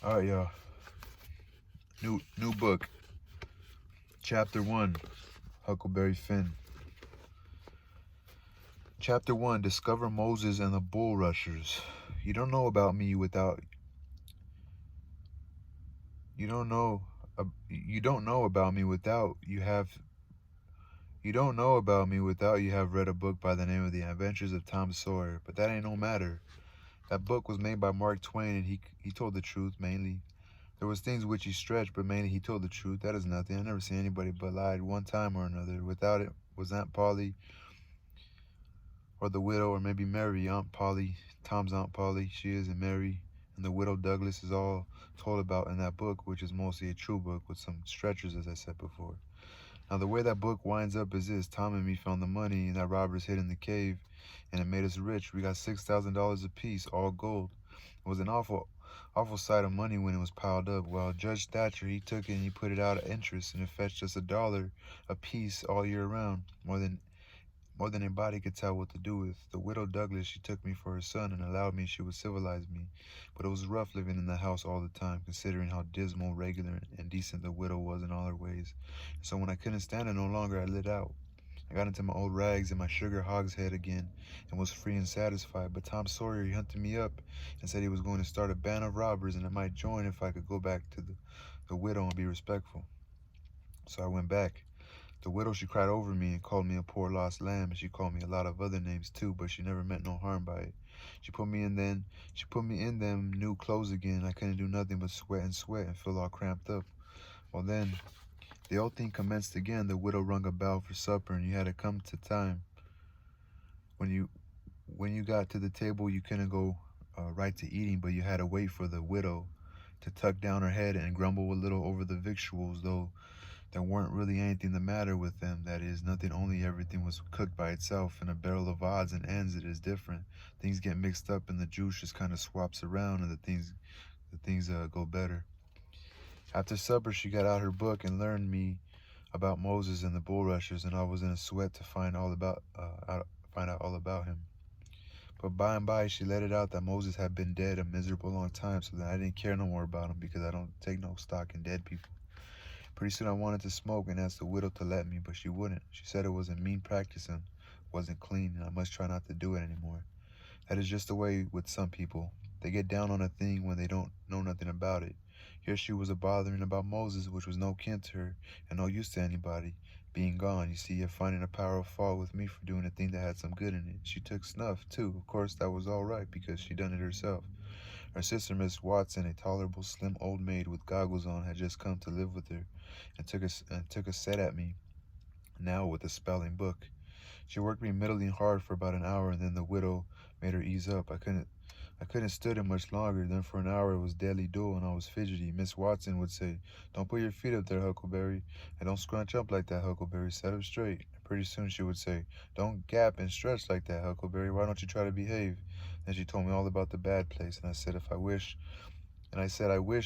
All right, y'all. New book. Chapter 1. Huckleberry Finn. Chapter 1. Discover Moses and the Bulrushers. You don't know about me without you don't know about me without you have read a book by the name of The Adventures of Tom Sawyer. But that ain't no matter. That book was made by Mark Twain, and he told the truth mainly. There was things which he stretched, but mainly he told the truth. That is nothing. I never seen anybody but lied one time or another. Without it was Aunt Polly, or the widow, or maybe Mary, Aunt Polly, Tom's Aunt Polly. She is, and Mary, and the widow Douglas is all told about in that book, which is mostly a true book with some stretchers, as I said before. Now, the way that book winds up is this. Tom and me found the money that robbers hid in the cave, and it made us rich. We got $6,000 apiece, all gold. It was an awful sight of money when it was piled up. Well, Judge Thatcher, he took it and he put it out at interest, and it fetched us $1 apiece all year round, more than anybody could tell what to do with. The widow Douglas, she took me for her son and allowed me she would civilize me. But it was rough living in the house all the time, considering how dismal, regular, and decent the widow was in all her ways. So when I couldn't stand it no longer, I lit out. I got into my old rags and my sugar hogshead again and was free and satisfied. But Tom Sawyer, he hunted me up and said he was going to start a band of robbers and I might join if I could go back to the widow and be respectful. So I went back. The widow, she cried over me and called me a poor lost lamb, and she called me a lot of other names too, but she never meant no harm by it. She put me in them new clothes again. I couldn't do nothing but sweat and feel all cramped up. Well then, the old thing commenced again. The widow rung a bell for supper, and you had to come to time. When you got to the table, you couldn't go right to eating, but you had to wait for the widow to tuck down her head and grumble a little over the victuals, though there weren't really anything the matter with them. That is, nothing, only everything was cooked by itself. In a barrel of odds and ends, it is different. Things get mixed up and the juice just kind of swaps around, and the things go better. After supper, she got out her book and learned me about Moses and the Bulrushers, and I was in a sweat to find out all about him. But by and by, she let it out that Moses had been dead a miserable long time, so that I didn't care no more about him because I don't take no stock in dead people. Pretty soon I wanted to smoke and asked the widow to let me, but she wouldn't. She said it was a mean practice and wasn't clean, and I must try not to do it anymore. That is just the way with some people. They get down on a thing when they don't know nothing about it. Here she was a-bothering about Moses, which was no kin to her and no use to anybody, being gone, you see, yet finding a power of fault with me for doing a thing that had some good in it. She took snuff, too. Of course, that was all right, because she done it herself. Her sister, Miss Watson, a tolerable, slim old maid with goggles on, had just come to live with her, and took a set at me, now with a spelling book. She worked me middling hard for about an hour, and then the widow made her ease up. I couldn't stood it much longer. Then for an hour it was deadly dull, and I was fidgety. Miss Watson would say, "Don't put your feet up there, Huckleberry, and don't scrunch up like that, Huckleberry. Set up straight." And pretty soon she would say, "Don't gap and stretch like that, Huckleberry. Why don't you try to behave?" Then she told me all about the bad place, and I said I wished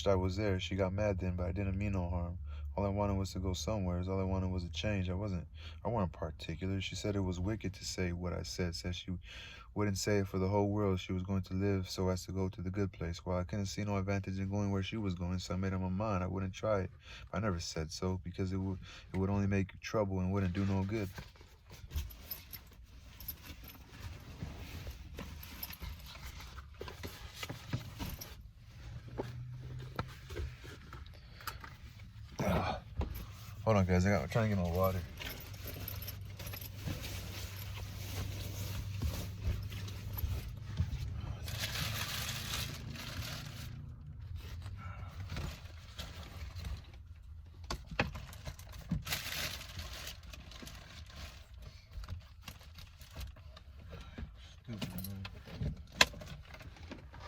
I was there. She got mad then, but I didn't mean no harm. All I wanted was to go somewhere. All I wanted was a change. I weren't particular. She said it was wicked to say what I said. Said she wouldn't say it for the whole world. She was going to live so as to go to the good place. Well, I couldn't see no advantage in going where she was going, so I made up my mind I wouldn't try it. I never said so, because it would only make trouble and wouldn't do no good. Hold on, guys. I'm trying to get my water.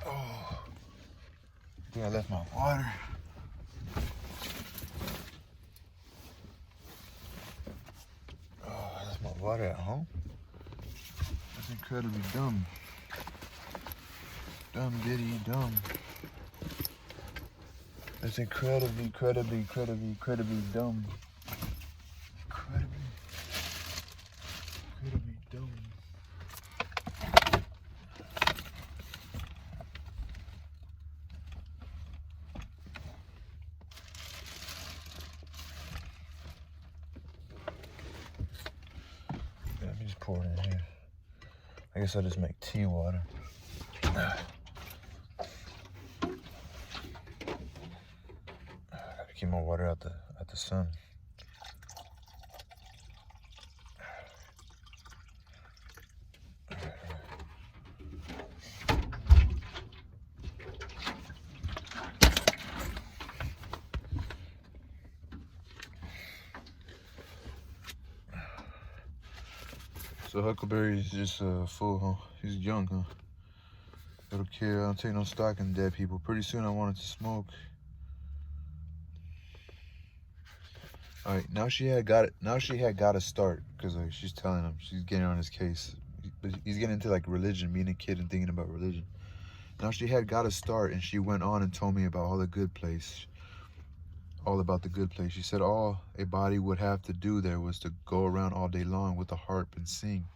Oh, I think I left my water. Water at home? That's incredibly dumb. Dumb, diddy, dumb. That's incredibly dumb. Incredibly dumb. pour it in here. I guess I'll just make tea water. Gotta keep my water out the sun. So Huckleberry is just a fool, huh? He's young, huh? Little kid, I don't take no stock in dead people. Pretty soon I wanted to smoke. All right, now she had got to start, because like she's telling him, she's getting on his case. He's getting into like religion, being a kid and thinking about religion. Now she had got to start, and she went on and told me about all about the good place. She said all a body would have to do there was to go around all day long with a harp and sing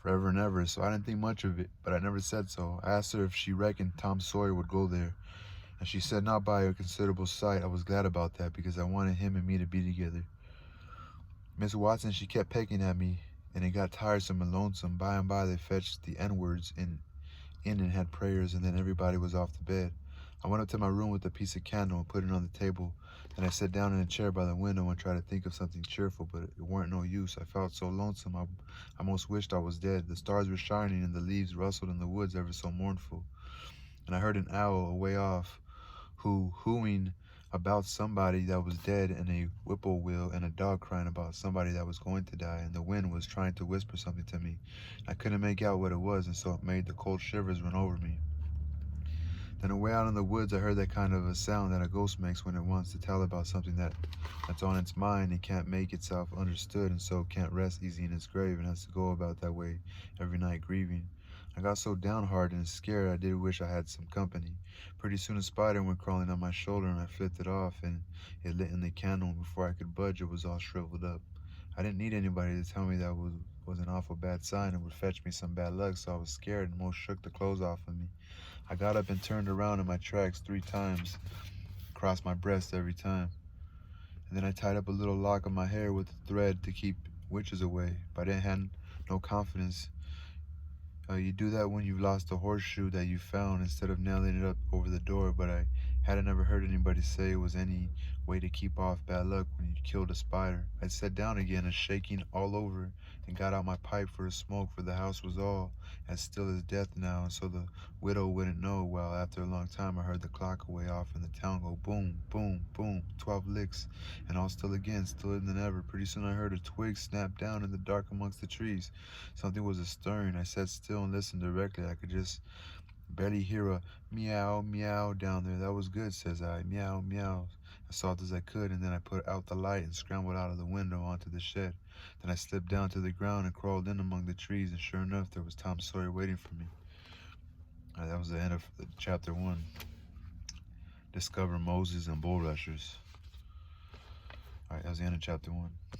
forever and ever. So I didn't think much of it, but I never said so. I asked her if she reckoned Tom Sawyer would go there, and she said not by a considerable sight. I was glad about that, because I wanted him and me to be together. Miss Watson, she kept pecking at me, and it got tiresome and lonesome. By and by they fetched the N-words in and had prayers, and then everybody was off to bed. I went up to my room with a piece of candle and put it on the table. Then I sat down in a chair by the window and tried to think of something cheerful, but it weren't no use. I felt so lonesome, I almost wished I was dead. The stars were shining and the leaves rustled in the woods ever so mournful. And I heard an owl away off hooing about somebody that was dead, and a whippoorwill and a dog crying about somebody that was going to die, and the wind was trying to whisper something to me. I couldn't make out what it was, and so it made the cold shivers run over me. Then away out in the woods, I heard that kind of a sound that a ghost makes when it wants to tell about something that's on its mind and can't make itself understood, and so can't rest easy in its grave and has to go about that way every night grieving. I got so downhearted and scared I did wish I had some company. Pretty soon a spider went crawling on my shoulder, and I flipped it off, and it lit in the candle, and before I could budge it was all shriveled up. I didn't need anybody to tell me that was an awful bad sign and would fetch me some bad luck, so I was scared and most shook the clothes off of me. I got up and turned around in my tracks 3 times, crossed my breast every time. And then I tied up a little lock of my hair with a thread to keep witches away, but I didn't have no confidence. You do that when you've lost a horseshoe that you found instead of nailing it up over the door, but I hadn't ever heard anybody say it was any way to keep off bad luck when you killed a spider. I sat down again and shaking all over and got out my pipe for a smoke, for the house was all as still as death now, and so the widow wouldn't know. Well, after a long time I heard the clock away off in the town go boom, boom, boom, 12 licks, and all still again, stiller than ever. Pretty soon I heard a twig snap down in the dark amongst the trees. Something was stirring. I sat still and listened directly. I could just barely hear a meow, meow down there. That was good, says I. Meow, meow. As soft as I could, and then I put out the light and scrambled out of the window onto the shed. Then I slipped down to the ground and crawled in among the trees, and sure enough, there was Tom Sawyer waiting for me. That was the end of chapter 1. Discover Moses and Bulrushers. Alright, that was the end of chapter 1.